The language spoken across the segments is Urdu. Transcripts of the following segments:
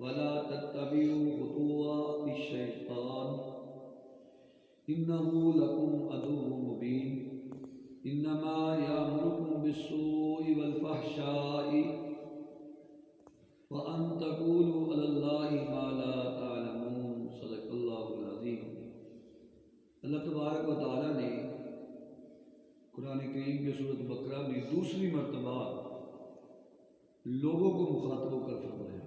ولا تتبعوا خطوات الشیطان انه لکم عدو مبین انما یامرکم بالسوء والفحشاء وان تقولوا علی اللہ ما لا تعلمون صدق اللہ العظیم۔ اللہ تبارک و تعالیٰ نے قرآن کریم کے سورۃ بقرہ میں دوسری مرتبہ لوگوں کو مخاطب ہو کر فرمایا۔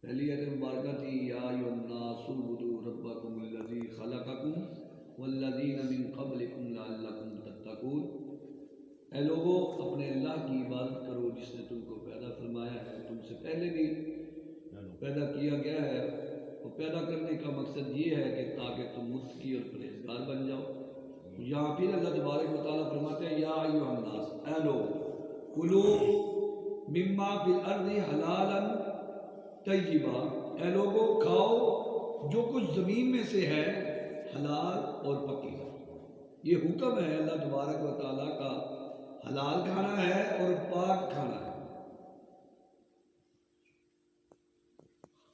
پہلی آیت مبارکہ تھی یا ایھا الناس اعبدوا ربکم الذی خلقکم والذین من قبلکم لعلکم تتقون، اے لوگو اپنے اللہ کی عبادت کرو جس نے تم کو پیدا فرمایا ہے، تم سے پہلے بھی پیدا کیا گیا ہے، اور پیدا کرنے کا مقصد یہ ہے کہ تاکہ تم متقی اور پرہیزگار بن جاؤ۔ یہاں پھر اللہ تبارک و تعالیٰ فرماتے ہیں یا ایھا الناس، اے لوگ، کلوا مما فی الارض حلالا طیبا، اے لوگو کھاؤ جو کچھ زمین میں سے ہے حلال اور پکیزہ۔ یہ حکم ہے اللہ تبارک و تعالیٰ کا، حلال کھانا ہے اور پاک کھانا ہے۔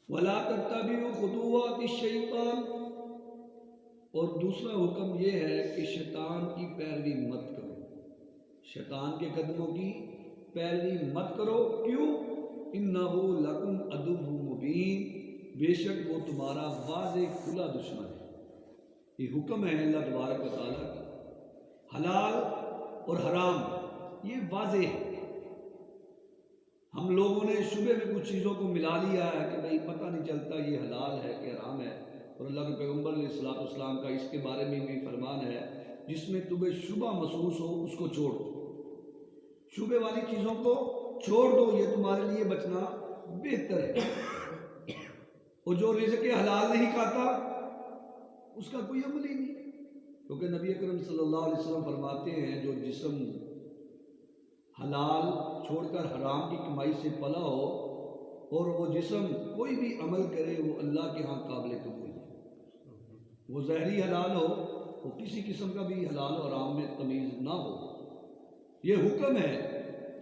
وَلَا تَتَّبِعُوا خُطُوَاتِ الشَّيْطَانِ، اور دوسرا حکم یہ ہے کہ شیطان کی پیروی مت کرو، شیطان کے قدموں کی پیروی مت کرو۔ کیوں؟ اِنَّهُ لَكُمْ عَدُوٌّ مُبِينٌ، بے شک وہ تمہارا واضح کھلا دشمن ہے۔ یہ حکم ہے اللہ تبارک و تعالیٰ کا، حلال اور حرام یہ واضح ہے۔ ہم لوگوں نے شبے میں کچھ چیزوں کو ملا لیا ہے کہ بھئی پتہ نہیں چلتا یہ حلال ہے کہ حرام ہے، اور اللہ کے پیغمبر علیہ السلام کا اس کے بارے میں بھی فرمان ہے جس میں تمہیں شبہ محسوس ہو اس کو چھوڑ دو، شبے والی چیزوں کو چھوڑ دو، یہ تمہارے لیے بچنا بہتر ہے۔ اور جو رزق حلال نہیں کھاتا اس کا کوئی عمل ہی نہیں، کیونکہ نبی اکرم صلی اللہ علیہ وسلم فرماتے ہیں جو جسم حلال چھوڑ کر حرام کی کمائی سے پلا ہو اور وہ جسم کوئی بھی عمل کرے وہ اللہ کے ہاں قابل قبول ہے، وہ ظاہری حلال ہو، وہ کسی قسم کا بھی حلال اور حرام میں تمیز نہ ہو۔ یہ حکم ہے،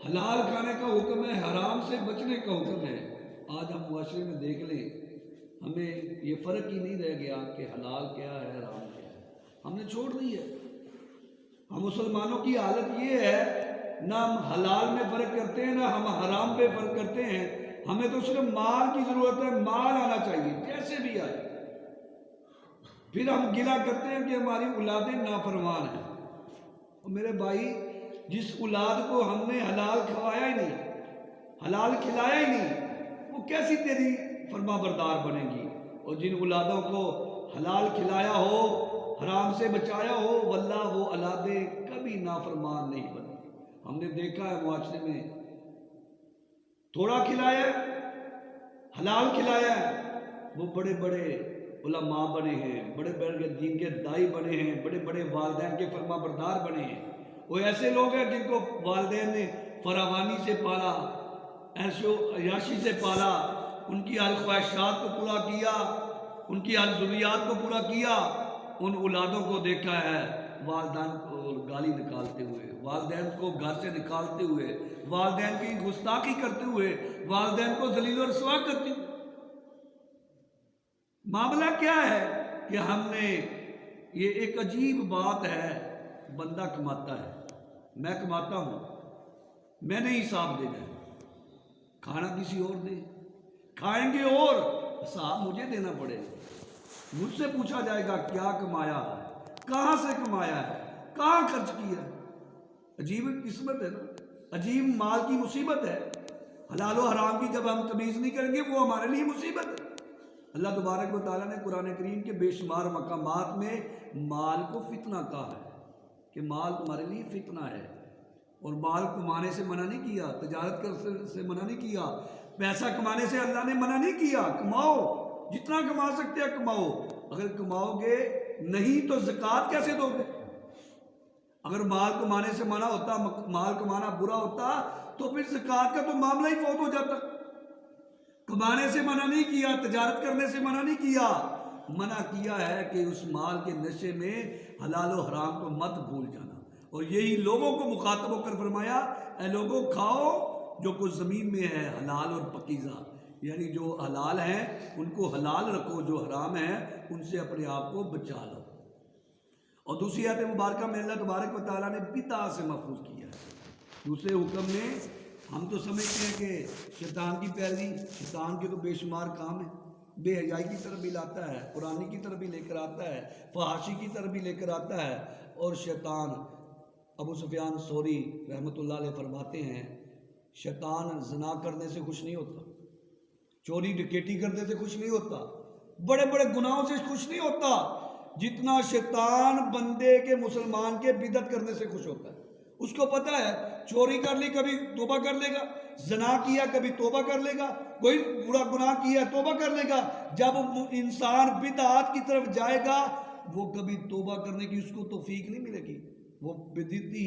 حلال کھانے کا حکم ہے، حرام سے بچنے کا حکم ہے۔ آج ہم معاشرے میں دیکھ لیں، ہمیں یہ فرق ہی نہیں رہ گیا کہ حلال کیا ہے حرام کیا ہے، ہم نے چھوڑ دی ہے۔ ہم مسلمانوں کی حالت یہ ہے، نہ ہم حلال میں فرق کرتے ہیں نہ ہم حرام پہ فرق کرتے ہیں، ہمیں تو صرف مال کی ضرورت ہے، مال آنا چاہیے جیسے بھی آئے۔ پھر ہم گلہ کرتے ہیں کہ ہماری اولادیں نافرمان ہیں۔ اور میرے بھائی، جس اولاد کو ہم نے حلال کھوایا ہی نہیں، حلال کھلایا ہی نہیں، وہ کیسی تیری فرما بردار بنے گی؟ اور جن اولادوں کو حلال کھلایا ہو، حرام سے بچایا ہو، واللہ وہ اولادیں کبھی نافرمان نہیں بنتی۔ ہم نے دیکھا ہے معاشرے میں، تھوڑا کھلایا حلال کھلایا وہ بڑے بڑے علماء بنے ہیں، بڑے بڑے دین کے دائی بنے ہیں، بڑے بڑے والدین کے فرما بردار بنے ہیں۔ وہ ایسے لوگ ہیں جن کو والدین نے فراوانی سے پالا، عیش و عیاشی سے پالا، ان کی ہر خواہشات کو پورا کیا، ان کی ہر ضروریات کو پورا کیا۔ ان اولادوں کو دیکھا ہے والدین کو گالی نکالتے ہوئے، والدین کو گھر سے نکالتے ہوئے، والدین کی گستاخی کرتے ہوئے، والدین کو ذلیل و رسوا کرتے ہوئے۔ معاملہ کیا ہے کہ ہم نے، یہ ایک عجیب بات ہے، بندہ کماتا ہے، میں کماتا ہوں، میں نے حساب دینا ہے، کھانا کسی اور دے، کھائیں گے اور حساب مجھے دینا پڑے گا، مجھ سے پوچھا جائے گا کیا کمایا ہے، کہاں سے کمایا ہے، کہاں خرچ کیا ہے۔ عجیب قسمت ہے نا، عجیب مال کی مصیبت ہے۔ حلال و حرام کی جب ہم تمیز نہیں کریں گے وہ ہمارے لیے مصیبت ہے۔ اللہ تبارک و تعالیٰ نے قرآن کریم کے بے شمار مقامات میں مال کو فتنہ کہا ہے کہ مال تمہارے لیے فتنہ ہے، اور مال کمانے سے منع نہیں کیا، تجارت کرنے سے منع نہیں کیا، پیسہ کمانے سے اللہ نے منع نہیں کیا۔ کماؤ، جتنا کما سکتے ہیں کماؤ، اگر کماؤ گے نہیں تو زکوٰۃ کیسے دو گے؟ اگر مال کمانے سے منع ہوتا، مال کمانا برا ہوتا تو پھر زکوٰۃ کا تو معاملہ ہی فوت ہو جاتا۔ کمانے سے منع نہیں کیا، تجارت کرنے سے منع نہیں کیا، منع کیا ہے کہ اس مال کے نشے میں حلال و حرام کو مت بھول جانا۔ اور یہی لوگوں کو مخاطب ہو کر فرمایا، اے لوگوں کھاؤ جو کچھ زمین میں ہے حلال اور پکیزہ، یعنی جو حلال ہیں ان کو حلال رکھو، جو حرام ہیں ان سے اپنے آپ کو بچا لو۔ اور دوسری آیت مبارکہ میں اللہ تبارک و تعالیٰ نے بدعت سے محفوظ کیا ہے۔ دوسرے حکم میں ہم تو سمجھتے ہیں کہ شیطان کی پیروی، شیطان کے تو بے شمار کام ہیں، بے حیائی کی طرف بھی لاتا ہے، قرآنی کی طرف بھی لے کر آتا ہے، فحاشی کی طرف بھی لے کر آتا ہے۔ اور شیطان، ابو سفیان ثوری رحمۃ اللہ علیہ فرماتے ہیں، شیطان زنا کرنے سے خوش نہیں ہوتا، چوری ڈکیٹی کرنے سے خوش نہیں ہوتا، بڑے بڑے گناہوں سے خوش نہیں ہوتا، جتنا شیطان بندے کے مسلمان کے بدعت کرنے سے خوش ہوتا ہے۔ اس کو پتہ ہے چوری کر لی کبھی توبہ کر لے گا، زنا کیا کبھی توبہ کر لے گا، کوئی برا گناہ کیا توبہ کر لے گا۔ جب انسان بدعات کی طرف جائے گا وہ کبھی توبہ کرنے کی اس کو توفیق نہیں ملے گی، وہ بدعتی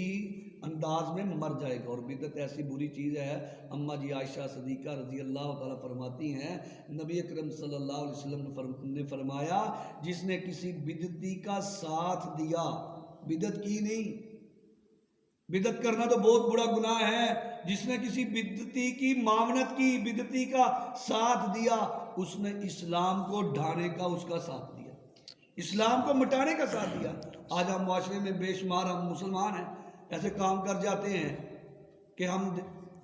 انداز میں مر جائے گا۔ اور بدعت ایسی بری چیز ہے، اماں جی عائشہ صدیقہ رضی اللہ تعالیٰ فرماتی ہیں، نبی اکرم صلی اللہ علیہ وسلم نے فرمایا، جس نے کسی بدعتی کا ساتھ دیا، بدعت کی نہیں، بدعت کرنا تو بہت بڑا گناہ ہے، جس نے کسی بدعتی کی معاونت کی، بدعتی کا ساتھ دیا، اس نے اسلام کو ڈھانے کا اس کا ساتھ دیا، اسلام کو مٹانے کا ساتھ دیا۔ آج ہم معاشرے میں بے شمار ہم مسلمان ہیں ایسے کام کر جاتے ہیں کہ ہم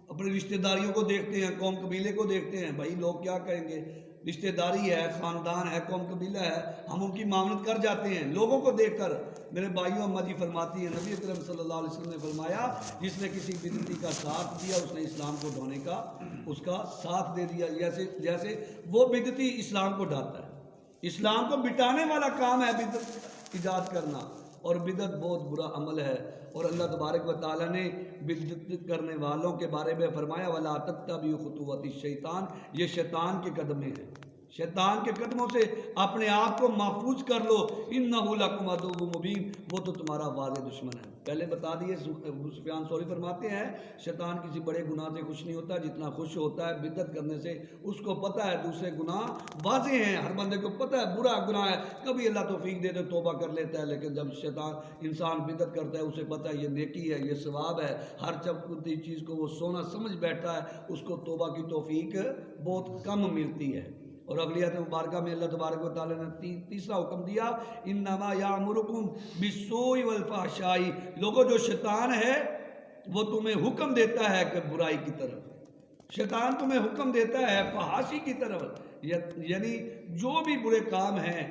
اپنے رشتہ داریوں کو دیکھتے ہیں، قوم قبیلے کو دیکھتے ہیں، بھائی لوگ کیا کہیں گے، رشتہ داری ہے، خاندان ہے، قوم قبیلہ ہے، ہم ان کی معاونت کر جاتے ہیں لوگوں کو دیکھ کر۔ میرے بھائیوں، اماں جی فرماتی ہیں، نبی اکرم صلی اللہ علیہ وسلم نے فرمایا، جس نے کسی بدعتی کا ساتھ دیا اس نے اسلام کو ڈھونے کا اس کا ساتھ دے دیا۔ جیسے وہ بدعتی اسلام کو ڈھاتا ہے، اسلام کو مٹانے والا کام ہے بدعت ایجاد کرنا، اور بدعت بہت برا عمل ہے۔ اور اللہ تبارک و تعالیٰ نے بدعت کرنے والوں کے بارے میں فرمایا، وَلَا تَتَّبِعُوا خُطُوَاتِ الشَّيْطَانِ، یہ شیطان کے قدمیں ہیں، شیطان کے قدموں سے اپنے آپ کو محفوظ کر لو، اِنَّهُ لَكُمْ عَدُوٌّ مُبِينٌ، وہ تو تمہارا واضح دشمن ہے۔ پہلے بتا دیے، ابو سفیان ثوری فرماتے ہیں، شیطان کسی بڑے گناہ سے خوش نہیں ہوتا جتنا خوش ہوتا ہے بدعت کرنے سے۔ اس کو پتہ ہے دوسرے گناہ واضح ہیں، ہر بندے کو پتہ ہے برا گناہ ہے، کبھی اللہ توفیق دے تو توبہ کر لیتا ہے، لیکن جب انسان بدعت کرتا ہے اسے پتہ ہے یہ نیکی ہے، یہ ثواب ہے، ہر چپتی چیز کو وہ سونا سمجھ بیٹھا ہے، اس کو توبہ کی توفیق بہت کم ملتی ہے۔ اور اگلی آیت مبارکہ میں اللہ تبارک و تعالیٰ نے تیسرا حکم دیا، انما یامرکم بالسوء والفحشاء، لوگوں جو شیطان ہے وہ تمہیں حکم دیتا ہے کہ برائی کی طرف، شیطان تمہیں حکم دیتا ہے فحاشی کی طرف، یعنی جو بھی برے کام ہیں،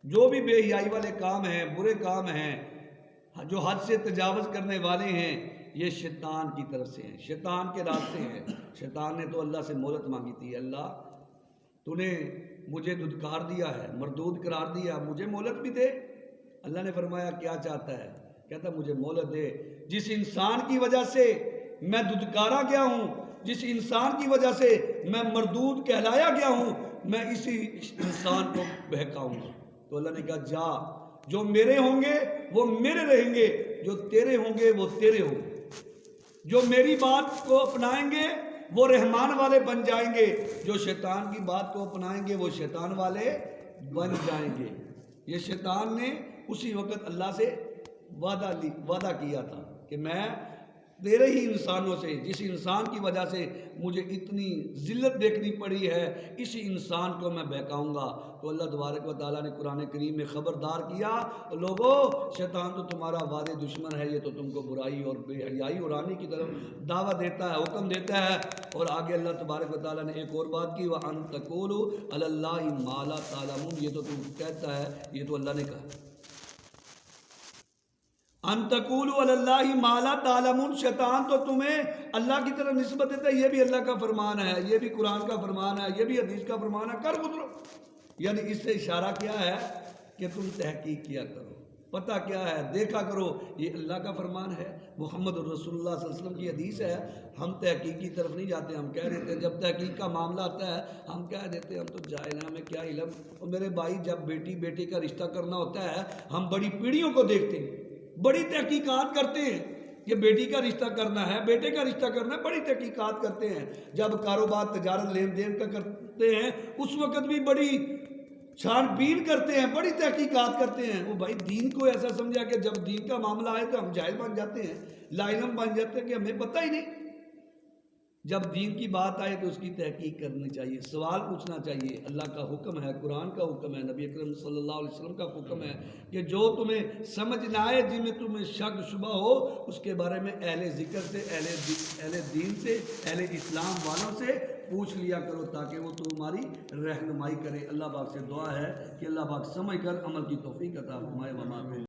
جو بھی بے حیائی والے کام ہیں، برے کام ہیں، جو حد سے تجاوز کرنے والے ہیں، یہ شیطان کی طرف سے ہیں، شیطان کے راستے ہیں۔ شیطان نے تو اللہ سے مہلت مانگی تھی، اللہ تو نے مجھے دھتکار دیا ہے، مردود قرار دیا، مجھے مہلت بھی دے۔ اللہ نے فرمایا کیا چاہتا ہے، کہتا مجھے مہلت دے، جس انسان کی وجہ سے میں دھتکارا گیا ہوں، جس انسان کی وجہ سے میں مردود کہلایا گیا ہوں، میں اسی انسان کو بہکاؤں گا۔ تو اللہ نے کہا جا، جو میرے ہوں گے وہ میرے رہیں گے، جو تیرے ہوں گے وہ تیرے ہوں گے، جو میری بات کو اپنائیں گے وہ رحمان والے بن جائیں گے، جو شیطان کی بات کو اپنائیں گے وہ شیطان والے بن جائیں گے۔ یہ شیطان نے اسی وقت اللہ سے وعدہ کیا تھا کہ میں تیرے ہی انسانوں سے، جس انسان کی وجہ سے مجھے اتنی ذلت دیکھنی پڑی ہے، اسی انسان کو میں بہکاؤں گا۔ تو اللہ تبارک و تعالیٰ نے قرآن کریم میں خبردار کیا، لوگو شیطان تو تمہارا واضح دشمن ہے، یہ تو تم کو برائی اور بے حیائی اور آنے کی طرف دعوت دیتا ہے، حکم دیتا ہے۔ اور آگے اللہ تبارک و تعالیٰ نے ایک اور بات کی، وَأَن تَقُولُوا عَلَى اللَّهِ مَا لَا تَعْلَمُونَ، یہ تو تم کہتا ہے، یہ تو اللہ نے کہا، ان تقولوا علی اللہ ما لا تعلمون، شیطان تو تمہیں اللہ کی طرف نسبت دیتا ہے، یہ بھی اللہ کا فرمان ہے، یہ بھی قرآن کا فرمان ہے، یہ بھی حدیث کا فرمان ہے، کر گزرو۔ یعنی اس سے اشارہ کیا ہے کہ تم تحقیق کیا کرو، پتہ کیا ہے دیکھا کرو، یہ اللہ کا فرمان ہے، محمد رسول اللہ صلی اللہ علیہ وسلم کی حدیث ہے۔ ہم تحقیق کی طرف نہیں جاتے، ہم کہہ دیتے ہیں جب تحقیق کا معاملہ آتا ہے ہم کہہ دیتے ہیں ہم تو جاہل ہیں، ہمیں کیا علم۔ اور میرے بھائی، جب بیٹی کا رشتہ کرنا ہوتا ہے ہم بڑی پیڑھیوں کو دیکھتے ہیں، بڑی تحقیقات کرتے ہیں کہ بیٹی کا رشتہ کرنا ہے، بیٹے کا رشتہ کرنا ہے، بڑی تحقیقات کرتے ہیں۔ جب کاروبار تجارت لین دین کا کرتے ہیں اس وقت بھی بڑی چھان بین کرتے ہیں، بڑی تحقیقات کرتے ہیں۔ وہ بھائی دین کو ایسا سمجھا کہ جب دین کا معاملہ آئے تو ہم جاہل بن جاتے ہیں، لا علم بن جاتے ہیں کہ ہمیں پتہ ہی نہیں۔ جب دین کی بات آئے تو اس کی تحقیق کرنی چاہیے، سوال پوچھنا چاہیے۔ اللہ کا حکم ہے، قرآن کا حکم ہے، نبی اکرم صلی اللہ علیہ وسلم کا حکم ہے کہ جو تمہیں سمجھ نہ آئے، جن میں تمہیں شک شبہ ہو، اس کے بارے میں اہل ذکر سے، اہل دین سے، اہل اسلام والوں سے پوچھ لیا کرو تاکہ وہ تمہاری رہنمائی کرے۔ اللہ پاک سے دعا ہے کہ اللہ پاک سمجھ کر عمل کی توفیق عطا فرمائے۔